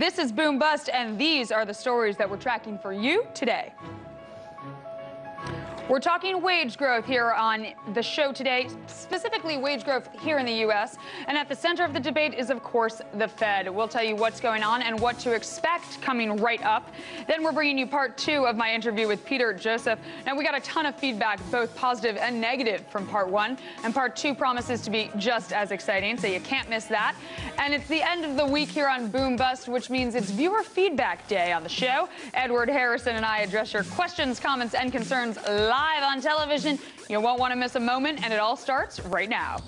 This is Boom Bust, and these are the stories that we're tracking for you today. We're talking wage growth here on the show today, specifically wage growth here in the U.S. And at the center of the debate is, of course, the Fed. We'll tell you what's going on and what to expect coming right up. Then we're bringing you part two of my interview with Peter Joseph. Now, we got a ton of feedback, both positive and negative, from part one. And part two promises to be just as exciting, so you can't miss that. And it's the end of the week here on Boom Bust, which means it's viewer feedback day on the show. Edward Harrison and I address your questions, comments, and concerns live on television. You won't want to miss a moment, and it all starts right now.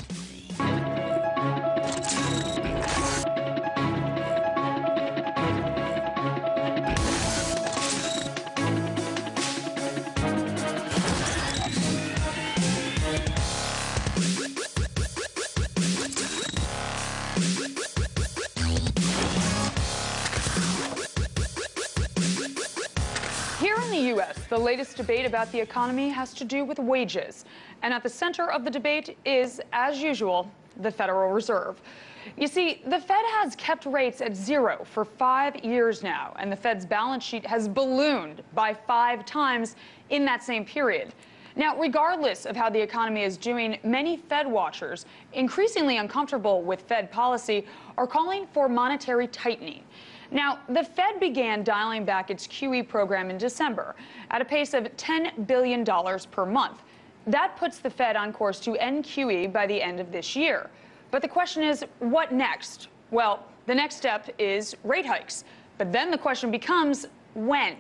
Here in the U.S., the latest debate about the economy has to do with wages. And at the center of the debate is, as usual, the Federal Reserve. You see, the Fed has kept rates at zero for 5 years now, and the Fed's balance sheet has ballooned by 5 times in that same period. Now, regardless of how the economy is doing, many Fed watchers, increasingly uncomfortable with Fed policy, are calling for monetary tightening. Now, the Fed began dialing back its QE program in December at a pace of $10 billion per month. That puts the Fed on course to end QE by the end of this year. But the question is, what next? Well, the next step is rate hikes. But then the question becomes, when?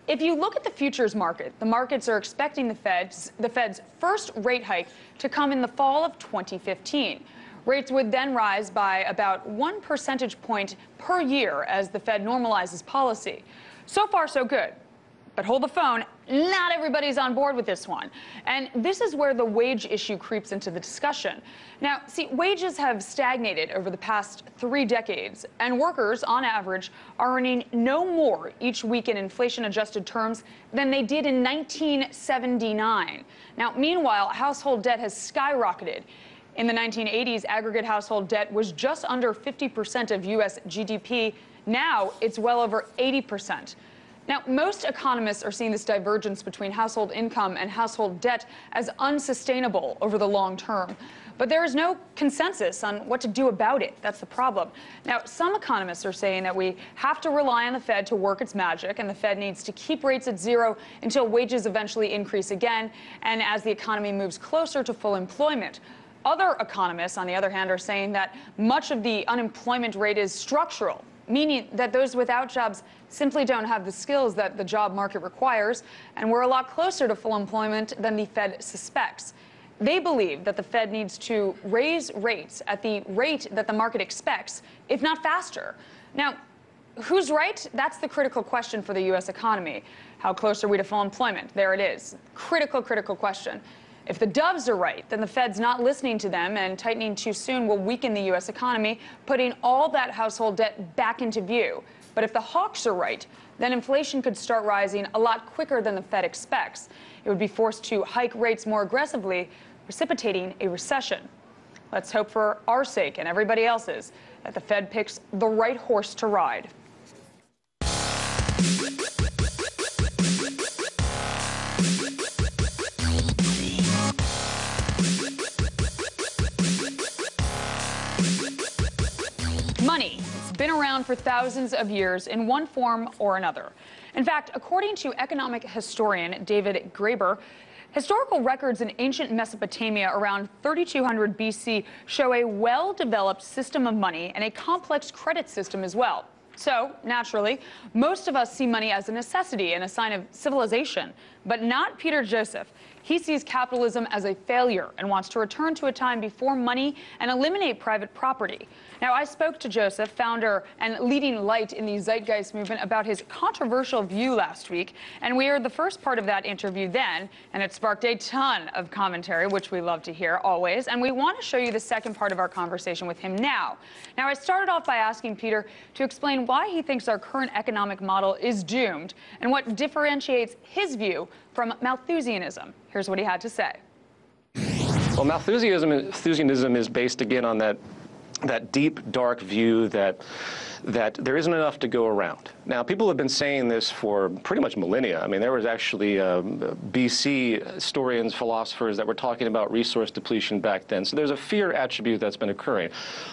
If you look at the futures market, the markets are expecting the Fed's first rate hike to come in the fall of 2015. Rates would then rise by about 1 percentage point per year as the Fed normalizes policy. So far, so good. But hold the phone, not everybody's on board with this one. And this is where the wage issue creeps into the discussion. Now, see, wages have stagnated over the past 3 decades, and workers, on average, are earning no more each week in inflation-adjusted terms than they did in 1979. Now, meanwhile, household debt has skyrocketed. In the 1980s, aggregate household debt was just under 50% of U.S. GDP. Now it's well over 80%. Now, most economists are seeing this divergence between household income and household debt as unsustainable over the long term. But there is no consensus on what to do about it. That's the problem. Now, some economists are saying that we have to rely on the Fed to work its magic, and the Fed needs to keep rates at zero until wages eventually increase again, and as the economy moves closer to full employment. Other economists, on the other hand, are saying that much of the unemployment rate is structural, meaning that those without jobs simply don't have the skills that the job market requires, and we're a lot closer to full employment than the Fed suspects. They believe that the Fed needs to raise rates at the rate that the market expects, if not faster. Now, who's right? That's the critical question for the U.S. economy. How close are we to full employment? There it is. Critical question. If the doves are right, then the Fed's not listening to them, and tightening too soon will weaken the U.S. economy, putting all that household debt back into view. But if the hawks are right, then inflation could start rising a lot quicker than the Fed expects. It would be forced to hike rates more aggressively, precipitating a recession. Let's hope for our sake and everybody else's that the Fed picks the right horse to ride. Money. It's been around for thousands of years in one form or another. In fact, according to economic historian David Graeber, historical records in ancient Mesopotamia around 3200 BC show a well-developed system of money and a complex credit system as well. So, naturally, most of us see money as a necessity and a sign of civilization, but not Peter Joseph. He sees capitalism as a failure and wants to return to a time before money and eliminate private property. Now, I spoke to Joseph, founder and leading light in the Zeitgeist Movement, about his controversial view last week, and we heard the first part of that interview then, and it sparked a ton of commentary, which we love to hear always, and we want to show you the second part of our conversation with him now. Now, I started off by asking Peter to explain why he thinks our current economic model is doomed and what differentiates his view from Malthusianism. Here's what he had to say. Well, Malthusianism is based, again, on that that deep, dark view that there isn't enough to go around. Now, people have been saying this for pretty much millennia. I mean, there was actually BC historians, philosophers that were talking about resource depletion back then. So there's a fear attribute that's been occurring.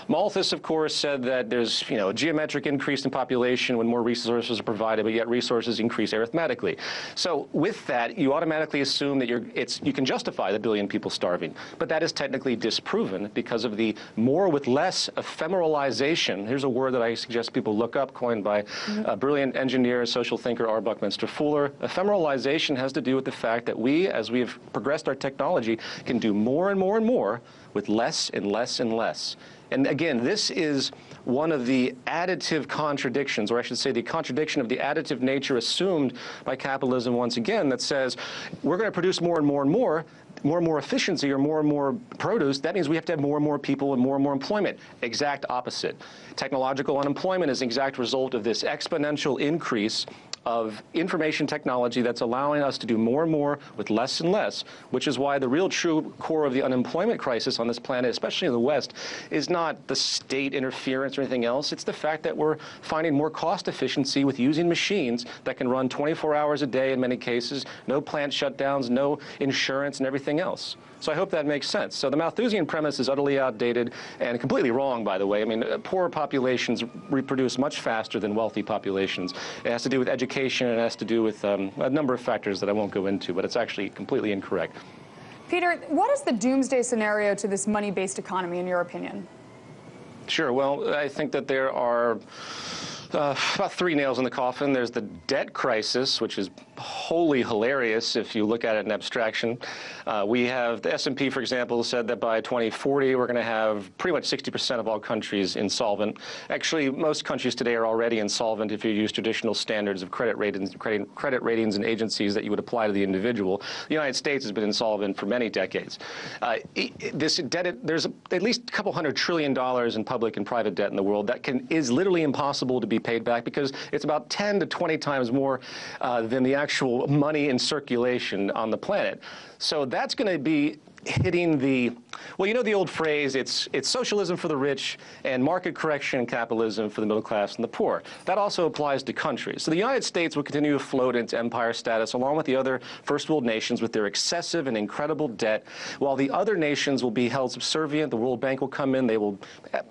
Malthus, of course, said that there's a geometric increase in population when more resources are provided, but yet resources increase arithmetically. So with that, you automatically assume that you can justify the billion people starving. But that is technically disproven because of the more with less ephemeralization. Here's a word that I suggest people look up, coined by a brilliant engineer, social thinker, R. Buckminster Fuller. Ephemeralization has to do with the fact that we, as we have progressed our technology, can do more and more and more with less and less and less. And again, this is one of the additive contradictions, or I should say the contradiction of the additive nature assumed by capitalism once again, that says we're going to produce more and more and more and more efficiency or more and more produce. That means we have to have more and more people and more employment. Exact opposite. Technological unemployment is an exact result of this exponential increase of information technology that's allowing us to do more and more with less and less, which is why the real true core of the unemployment crisis on this planet, especially in the West, is not the state interference or anything else. It's the fact that we're finding more cost efficiency with using machines that can run 24 hours a day in many cases, no plant shutdowns, no insurance and everything else. So I hope that makes sense. So the Malthusian premise is utterly outdated and completely wrong, by the way. I mean, poor populations reproduce much faster than wealthy populations. It has to do with education, and it has to do with a number of factors that I won't go into, but it's actually completely incorrect. Peter, what is the doomsday scenario to this money-based economy, in your opinion? Sure. Well, I think that there are about 3 nails in the coffin. There's the debt crisis, which is wholly hilarious if you look at it in abstraction. We have the S&P, for example, said that by 2040 we're going to have pretty much 60% of all countries insolvent. Actually, most countries today are already insolvent if you use traditional standards of credit ratings and agencies that you would apply to the individual. The United States has been insolvent for many decades. This debt, there's at least a couple $100 trillion in public and private debt in the world that is literally impossible to be paid back because it's about 10 to 20 times more than the actual money in circulation on the planet. So that's going to be hitting the, well, you know the old phrase, it's socialism for the rich and market correction and capitalism for the middle class and the poor. That also applies to countries. So the United States will continue to float into empire status along with the other first world nations with their excessive and incredible debt, while the other nations will be held subservient. The World Bank will come in, they will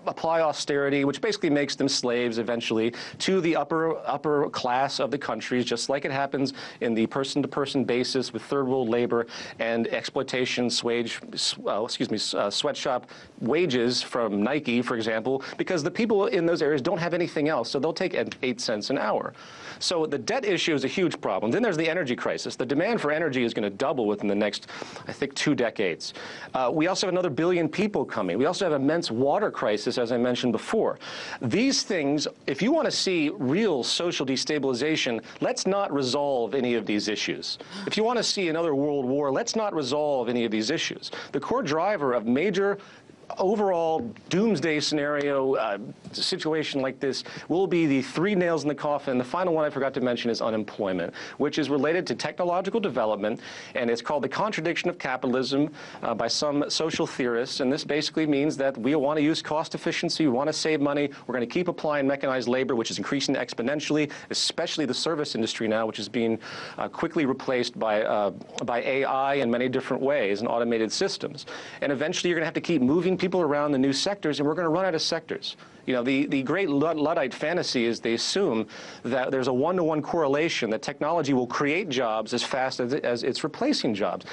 apply austerity, which basically makes them slaves eventually to the upper class of the countries, just like it happens in the person-to-person basis with third world labor and exploitation, sweatshop wages from Nike, for example, because the people in those areas don't have anything else, so they'll take 8 cents an hour. So the debt issue is a huge problem. Then there's the energy crisis. The demand for energy is going to double within the next, I think, 2 decades. We also have another billion people coming. We also have an immense water crisis, as I mentioned before. These things, if you want to see real social destabilization, let's not resolve any of these issues. If you want to see another world war, let's not resolve any of these issues. The core driver of major overall doomsday scenario situation like this will be the 3 nails in the coffin. The final one I forgot to mention is unemployment, which is related to technological development, and it's called the contradiction of capitalism by some social theorists. And this basically means that we want to use cost efficiency, we want to save money, we're going to keep applying mechanized labor, which is increasing exponentially, especially the service industry now, which is being quickly replaced by AI in many different ways and automated systems. And eventually you're going to have to keep moving people around the new sectors, and we're going to run out of sectors. You know, the great Luddite fantasy is they assume that there's a one-to-one correlation, that technology will create jobs as fast as it's replacing jobs.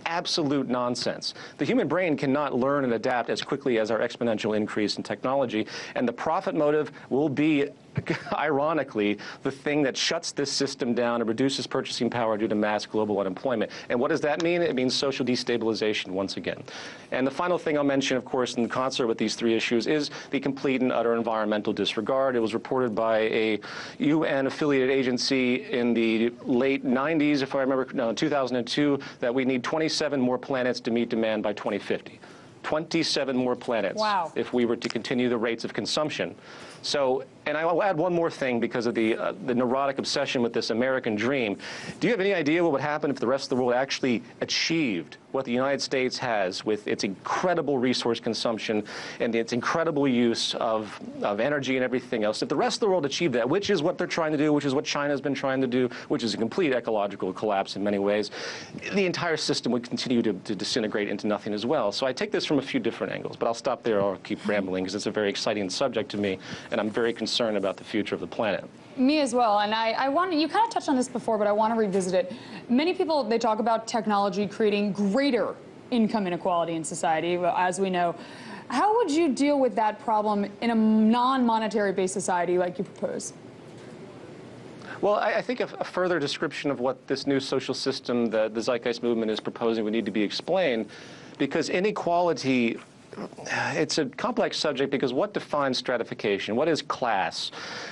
Absolute nonsense. The human brain cannot learn and adapt as quickly as our exponential increase in technology, and the profit motive will be, ironically, the thing that shuts this system down and reduces purchasing power due to mass global unemployment. And what does that mean? It means social destabilization once again. And the final thing I'll mention, of course, in concert with these 3 issues is the complete and utter environmental disregard. It was reported by a UN-affiliated agency in the late 90s, if I remember, no, 2002, that we need 27 more planets to meet demand by 2050. 27 more planets. Wow. If we were to continue the rates of consumption. So And I will add one more thing because of the neurotic obsession with this American dream. Do you have any idea what would happen if the rest of the world actually achieved what the United States has with its incredible resource consumption and its incredible use of energy and everything else? If the rest of the world achieved that, which is what they're trying to do, which is what China's been trying to do, which is a complete ecological collapse in many ways, the entire system would continue to disintegrate into nothing as well. So I take this from a few different angles, but I'll stop there or I'll keep rambling because it's a very exciting subject to me, and I'm very concerned about the future of the planet. Me as well, and I want, you kind of touched on this before, but I want to revisit it. Many people, they talk about technology creating greater income inequality in society, as we know. How would you deal with that problem in a non-monetary based society like you propose? Well, I think a further description of what this new social system that the Zeitgeist Movement is proposing would need to be explained, because inequality, it's a complex subject because what defines stratification? What is class?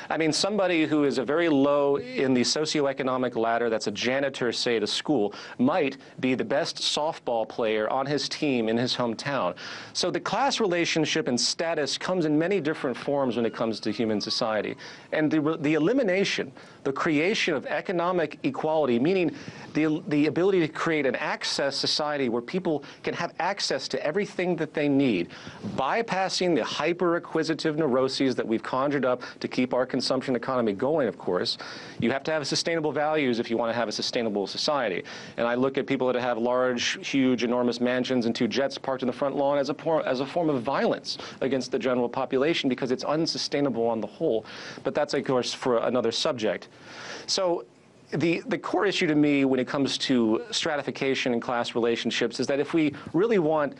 I mean, somebody who is a very low in the socioeconomic ladder, that's a janitor, say, at a school, might be the best softball player on his team in his hometown. So the class relationship and status comes in many different forms when it comes to human society. And the elimination, the creation of economic equality, meaning the ability to create an access society where people can have access to everything that they need, bypassing the hyper-acquisitive neuroses that we've conjured up to keep our consumption economy going, of course. You have to have sustainable values if you want to have a sustainable society. And I look at people that have large, huge, enormous mansions and 2 jets parked in the front lawn as a form of violence against the general population because it's unsustainable on the whole. But that's, of course, for another subject. So the core issue to me when it comes to stratification and class relationships is that if we really want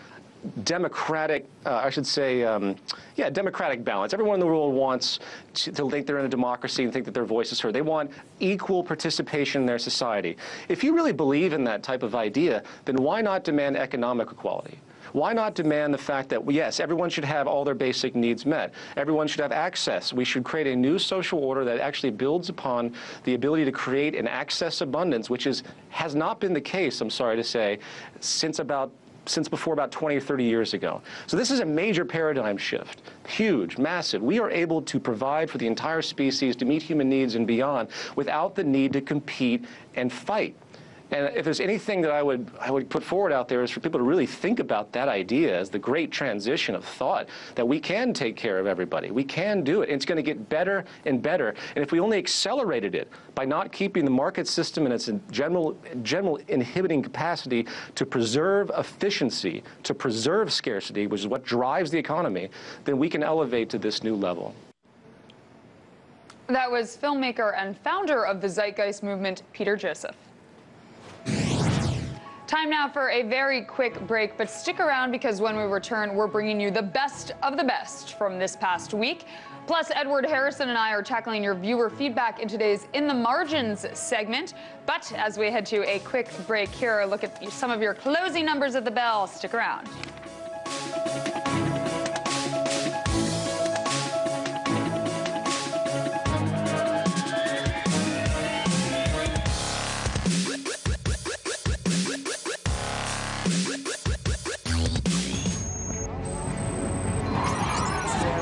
democratic, democratic balance. Everyone in the world wants to think they're in a democracy and think that their voice is heard. They want equal participation in their society. If you really believe in that type of idea, then why not demand economic equality? Why not demand the fact that, yes, everyone should have all their basic needs met. Everyone should have access. We should create a new social order that actually builds upon the ability to create an access abundance, which has not been the case, I'm sorry to say, since before about 20 or 30 years ago. So this is a major paradigm shift, huge, massive. We are able to provide for the entire species to meet human needs and beyond without the need to compete and fight. And if there's anything that I would put forward out there is for people to really think about that idea as the great transition of thought, that we can take care of everybody. We can do it. And it's going to get better and better. And if we only accelerated it by not keeping the market system in its general inhibiting capacity to preserve efficiency, to preserve scarcity, which is what drives the economy, then we can elevate to this new level. That was filmmaker and founder of the Zeitgeist Movement, Peter Joseph. Time now for a very quick break, but stick around because when we return, we're bringing you the best of the best from this past week. Plus, Edward Harrison and I are tackling your viewer feedback in today's In the Margins segment. But as we head to a quick break here, look at some of your closing numbers of the bell. Stick around.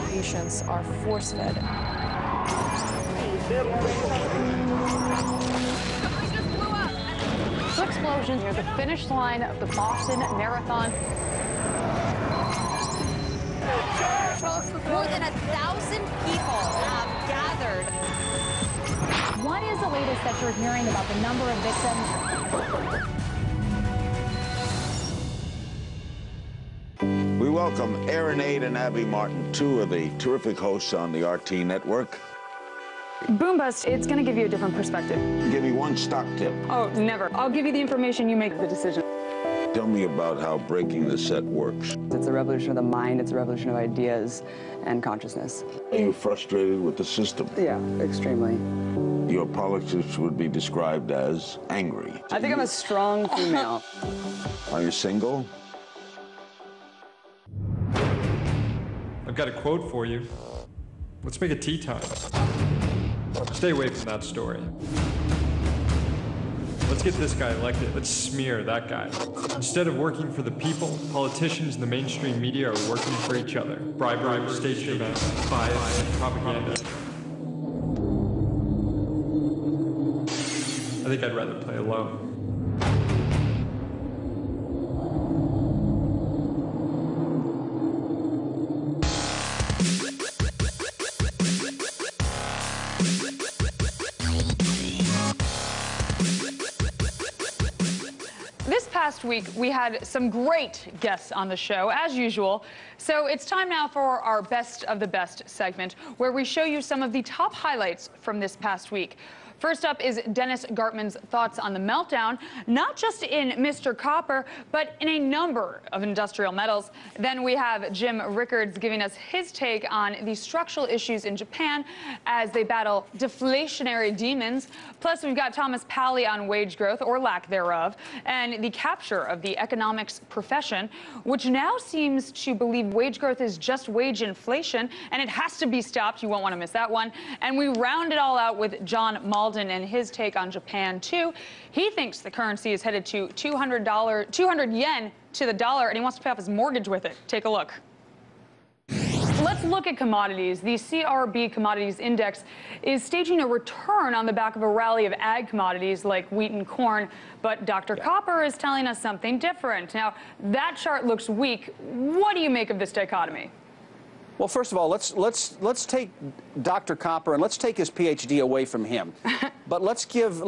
Patients are force-fed. Two explosions near the finish line of the Boston Marathon. More than 1,000 people have gathered. What is the latest that you're hearing about the number of victims? We welcome Aaron Aid and Abby Martin, 2 of the terrific hosts on the RT network. Boom Bust, it's going to give you a different perspective. Give me one stock tip. Oh, never. I'll give you the information, you make the decision. Tell me about how breaking the set works. It's a revolution of the mind, it's a revolution of ideas and consciousness. Are you frustrated with the system? Yeah, extremely. Your politics would be described as angry. I think I'm a strong female. Are you single? I've got a quote for you. Let's make it tea time. Stay away from that story. Let's get this guy elected. Let's smear that guy. Instead of working for the people, politicians and the mainstream media are working for each other. Bribery, staged events, bias, propaganda. I think I'd rather play alone. This past week, we had some great guests on the show, as usual. So it's time now for our Best of the Best segment, where we show you some of the top highlights from this past week. First up is Dennis Gartman's thoughts on the meltdown, not just in Mr. Copper, but in a number of industrial metals. Then we have Jim Rickards giving us his take on the structural issues in Japan as they battle deflationary demons. Plus, we've got Thomas Pally on wage growth, or lack thereof, and the capture of the economics profession, which now seems to believe wage growth is just wage inflation, and it has to be stopped. You won't want to miss that one. And we round it all out with John Molyneux and his take on Japan, too. He thinks the currency is headed to 200 yen to the dollar, and he wants to pay off his mortgage with it. Take a look. Let's look at commodities. The CRB Commodities Index is staging a return on the back of a rally of ag commodities like wheat and corn, but Dr. Copper is telling us something different. Now, that chart looks weak. What do you make of this dichotomy? Well, first of all, let's take Dr. Copper and let's take his PhD away from him. But let's give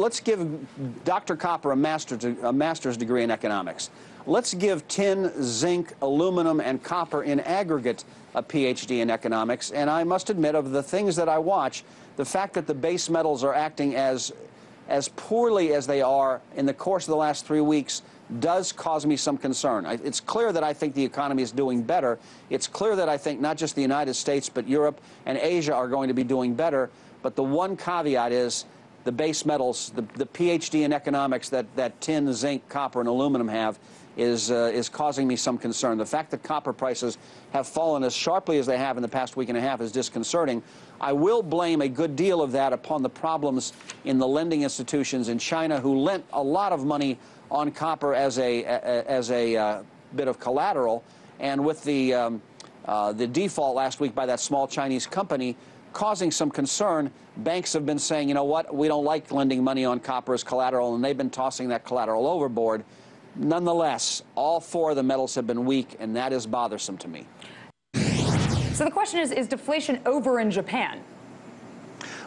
Dr. Copper a master's degree in economics. Let's give tin, zinc, aluminum, and copper in aggregate a PhD in economics. And I must admit, of the things that I watch, the fact that the base metals are acting as poorly as they are in the course of the last 3 weeks does cause me some concern. It's clear that I think the economy is doing better. It's clear that I think not just the United States, but Europe and Asia are going to be doing better. But the one caveat is the base metals, the PhD in economics that tin, zinc, copper, and aluminum have is causing me some concern. The fact that copper prices have fallen as sharply as they have in the past week and a half is disconcerting. I will blame a good deal of that upon the problems in the lending institutions in China, who lent a lot of money on copper as a bit of collateral, and with the default last week by that small Chinese company causing some concern, banks have been saying, you know what, we don't like lending money on copper as collateral, and they've been tossing that collateral overboard. Nonetheless, all four of the metals have been weak, and that is bothersome to me. So the question is deflation over in Japan?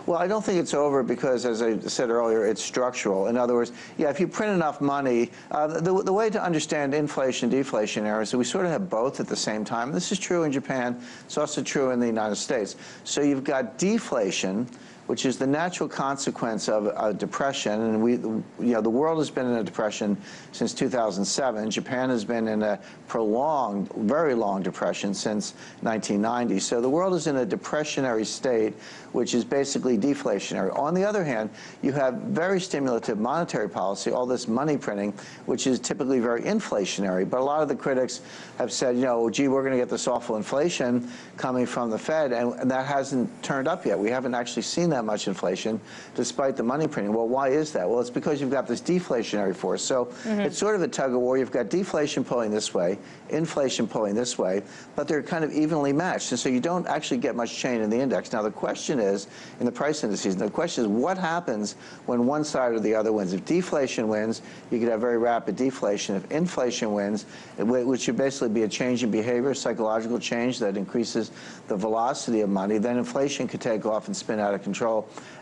Well, I don't think it's over because, as I said earlier, it's structural. In other words, yeah, if you print enough money, the way to understand inflation, deflation is that we sort of have both at the same time. This is true in Japan. It's also true in the United States. So you've got deflation, which is the natural consequence of a depression, and the world has been in a depression since 2007. Japan has been in a prolonged, very long depression since 1990. So the world is in a depressionary state, which is basically deflationary. On the other hand, you have very stimulative monetary policy, all this money printing, which is typically very inflationary. But a lot of the critics have said, you know, gee, we're going to get this awful inflation coming from the Fed, and that hasn't turned up yet. We haven't actually seen that much inflation, despite the money printing. Well, why is that? Well, it's because you've got this deflationary force. So it's sort of a tug of war. You've got deflation pulling this way, inflation pulling this way, but they're kind of evenly matched. And so you don't actually get much change in the index. Now, the question is, in the price indices, the question is what happens when one side or the other wins? If deflation wins, you could have very rapid deflation. If inflation wins, which should basically be a change in behavior, psychological change that increases the velocity of money, then inflation could take off and spin out of control,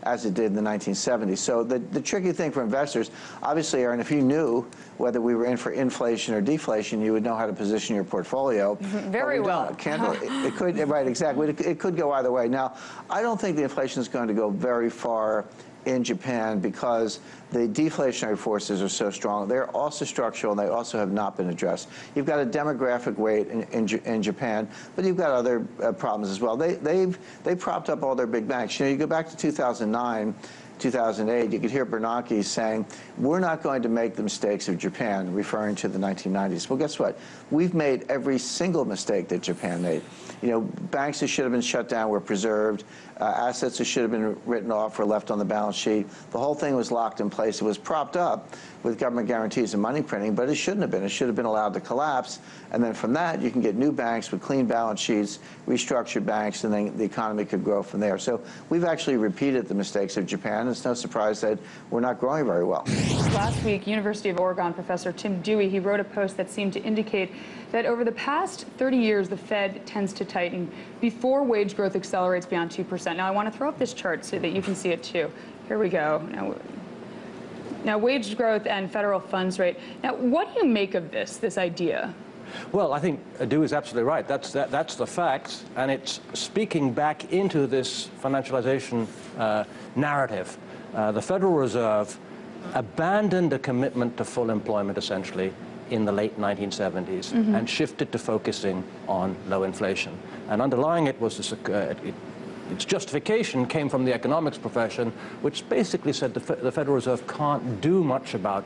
as it did in the 1970s. So the tricky thing for investors, obviously, Aaron, if you knew whether we were in for inflation or deflation, you would know how to position your portfolio. Very well. It could, right, exactly. It could go either way. Now, I don't think the inflation is going to go very far in Japan because the deflationary forces are so strong. They're also structural, and they also have not been addressed. You've got a demographic weight in Japan, but you've got other problems as well. They propped up all their big banks. You know, you go back to 2009, 2008, you could hear Bernanke saying, we're not going to make the mistakes of Japan, referring to the 1990s. Well, guess what? We've made every single mistake that Japan made. You know, banks that should have been shut down were preserved. Assets that should have been written off were left on the balance sheet. The whole thing was locked in place. It was propped up with government guarantees and money printing, but it shouldn't have been. It should have been allowed to collapse, and then from that you can get new banks with clean balance sheets, restructured banks, and then the economy could grow from there. So we've actually repeated the mistakes of Japan. It's no surprise that we're not growing very well. Last week, University of Oregon professor Tim Dewey, he wrote a post that seemed to indicate that over the past 30 years, the Fed tends to tighten before wage growth accelerates beyond 2%. Now, I want to throw up this chart so that you can see it too. Here we go. Now, wage growth and federal funds rate. Now, what do you make of this idea? Well, I think Dewey is absolutely right. That's the facts, and it's speaking back into this financialization narrative. The Federal Reserve abandoned a commitment to full employment, essentially, in the late 1970s, and shifted to focusing on low inflation. And underlying it was this, its justification came from the economics profession, which basically said the Federal Reserve can't do much about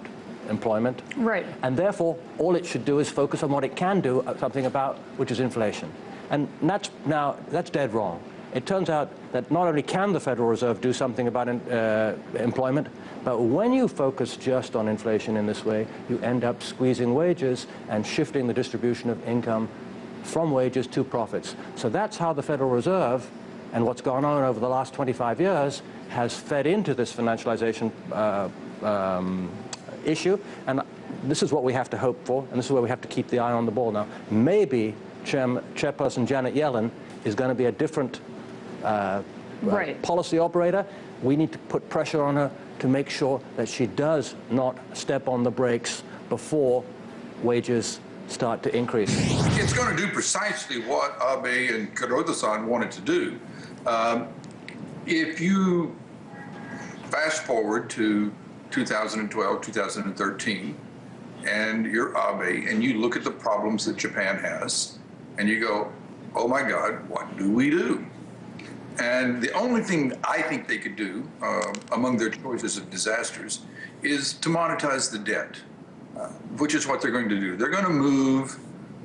employment. Right. And therefore, all it should do is focus on what it can do something about, which is inflation. And that's dead wrong. It turns out that not only can the Federal Reserve do something about employment, but when you focus just on inflation in this way, you end up squeezing wages and shifting the distribution of income from wages to profits. So that's how the Federal Reserve and what's gone on over the last 25 years has fed into this financialization issue. And this is what we have to hope for, and this is where we have to keep the eye on the ball now. Maybe Chairperson Janet Yellen is going to be a different policy operator. We need to put pressure on her to make sure that she does not step on the brakes before wages start to increase. It's going to do precisely what Abe and Kuroda-san wanted to do. If you fast forward to 2012, 2013, and you're Abe, and you look at the problems that Japan has, and you go, oh my God, what do we do? And the only thing I think they could do, among their choices of disasters, is to monetize the debt, which is what they're going to do. They're going to move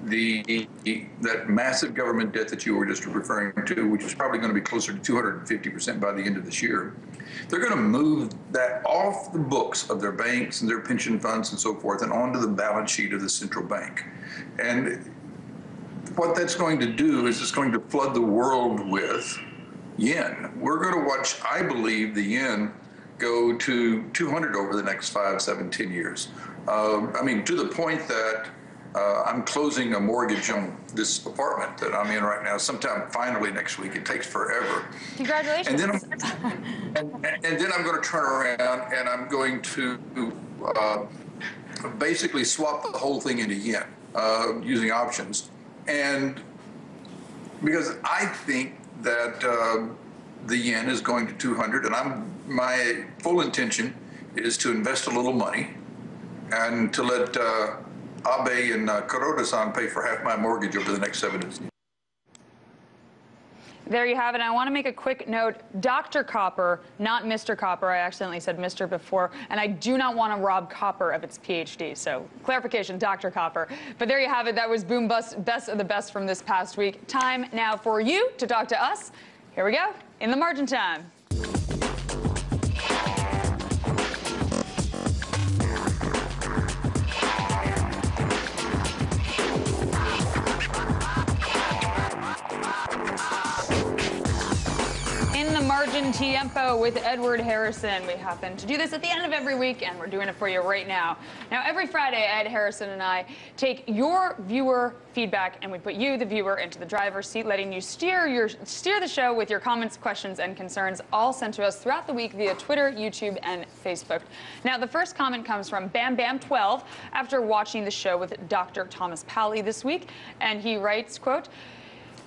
that massive government debt that you were just referring to, which is probably going to be closer to 250% by the end of this year. They're going to move that off the books of their banks and their pension funds and so forth and onto the balance sheet of the central bank. And what that's going to do is it's going to flood the world with yen. We're going to watch, I believe, the yen go to 200 over the next 5, 7, 10 years. I mean, to the point that I'm closing a mortgage on this apartment that I'm in right now sometime finally next week. It takes forever. Congratulations. And then I'm going to turn around and I'm going to basically swap the whole thing into yen using options. And because I think that the yen is going to 200, and my full intention is to invest a little money and to let Abe and Kuroda-san pay for half my mortgage over the next 7 years. There you have it. I want to make a quick note. Dr. Copper, not Mr. Copper. I accidentally said Mr. before, and I do not want to rob Copper of its PhD. So clarification, Dr. Copper. But there you have it. That was Boom Bust, best of the best from this past week. Time now for you to talk to us. Here we go, in the Margin Time. Margin Tiempo with Edward Harrison. We happen to do this at the end of every week, and we're doing it for you right now. Now, every Friday, Ed Harrison and I take your viewer feedback, and we put you, the viewer, into the driver's seat, letting you steer the show with your comments, questions, and concerns, all sent to us throughout the week via Twitter, YouTube, and Facebook. Now, the first comment comes from Bam Bam 12 after watching the show with Dr. Thomas Pally this week, and he writes, quote,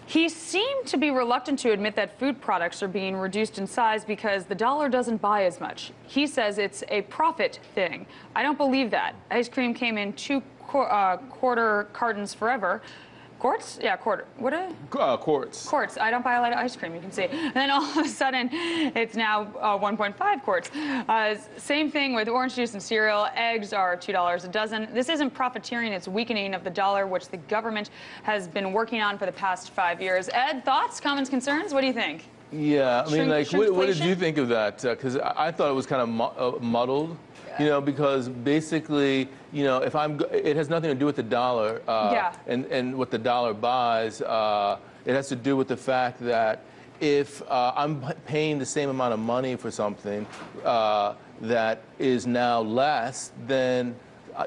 "He seemed to be reluctant to admit that food products are being reduced in size because the dollar doesn't buy as much. He says it's a profit thing. I don't believe that. Ice cream came in quarter cartons forever." Quarts? Yeah, quarter. What are quarts. Quarts. I don't buy a lot of ice cream, you can see. And then all of a sudden, it's now 1.5 quarts. Same thing with orange juice and cereal. Eggs are $2 a dozen. This isn't profiteering, it's weakening of the dollar, which the government has been working on for the past 5 years. Ed, thoughts, comments, concerns? What do you think? Yeah, I mean, like, what did shrinkflation? you think of that? Because I thought it was kind of muddled, you know, because basically, you know, it has nothing to do with the dollar and what the dollar buys. It has to do with the fact that if I'm paying the same amount of money for something that is now less, then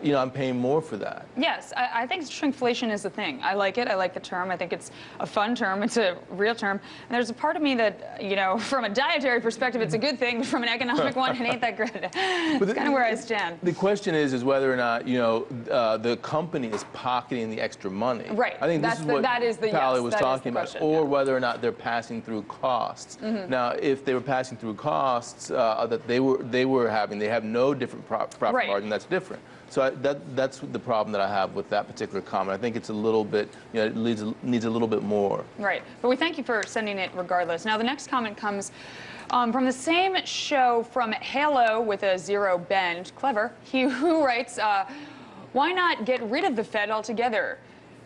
you know, I'm paying more for that. Yes, I think shrinkflation is a thing. I like it. I like the term. I think it's a fun term. It's a real term. And there's a part of me that, you know, from a dietary perspective, it's a good thing, but from an economic one, it ain't that good. It's kind of where I stand. The question is whether or not, you know, the company is pocketing the extra money. Right. I think this is what Pally was talking about, or whether or not they're passing through costs. Now, if they were passing through costs that they have no different profit margin, that's different. So that's the problem that I have with that particular comment. I think it's a little bit, you know, it needs a little bit more. Right. But we thank you for sending it regardless. Now, the next comment comes from the same show from Halo with a zero bend. Clever. Who writes, why not get rid of the Fed altogether?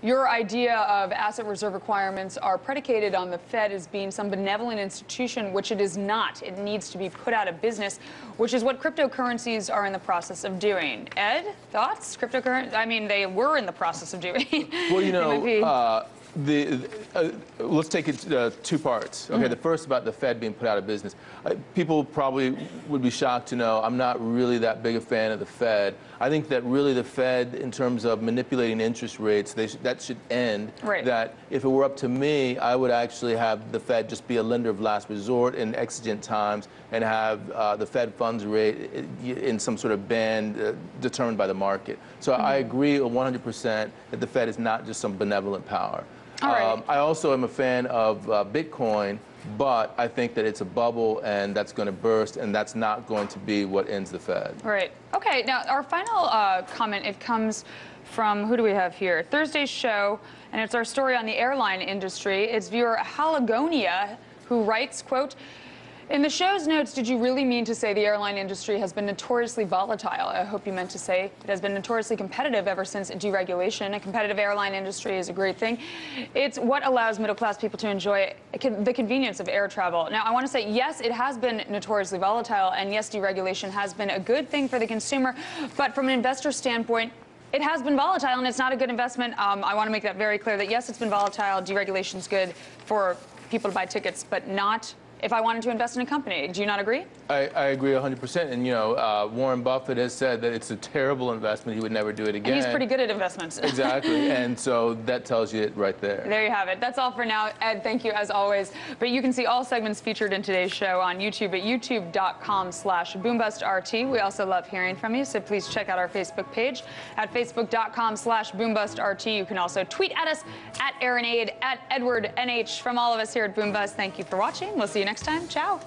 Your idea of asset reserve requirements are predicated on the Fed as being some benevolent institution, which it is not. It needs to be put out of business, which is what cryptocurrencies are in the process of doing. Ed, thoughts? Cryptocurrencies? I mean, they were in the process of doing. Well, you know, let's take it two parts. Okay, the first about the Fed being put out of business. People probably would be shocked to know I'm not really that big a fan of the Fed. I think that really the Fed, in terms of manipulating interest rates, that should end. Right. That if it were up to me, I would actually have the Fed just be a lender of last resort in exigent times and have the Fed funds rate in some sort of band determined by the market. So I agree 100% that the Fed is not just some benevolent power. I also am a fan of Bitcoin, but I think that it's a bubble and that's going to burst, and that's not going to be what ends the Fed. Right. Okay, now our final comment, it comes from, who do we have here? Thursday's show, and it's our story on the airline industry. It's viewer Halagonia who writes, quote, in the show's notes, did you really mean to say the airline industry has been notoriously volatile? I hope you meant to say it has been notoriously competitive ever since deregulation. A competitive airline industry is a great thing. It's what allows middle-class people to enjoy the convenience of air travel. Now, I want to say, yes, it has been notoriously volatile, and yes, deregulation has been a good thing for the consumer, but from an investor standpoint, it has been volatile, and it's not a good investment. I want to make that very clear that, yes, it's been volatile. Deregulation's good for people to buy tickets, but not if I wanted to invest in a company. Do you not agree? I agree 100%. And, you know, Warren Buffett has said that it's a terrible investment. He would never do it again. And he's pretty good at investments. Exactly. And so that tells you it right there. There you have it. That's all for now. Ed, thank you as always. But you can see all segments featured in today's show on YouTube at youtube.com/BoomBustRT. We also love hearing from you, so please check out our Facebook page at facebook.com/BoomBustRT. You can also tweet at us at AaronAid, at EdwardNH. From all of us here at Boom Bust, thank you for watching. We'll see you next time. Ciao.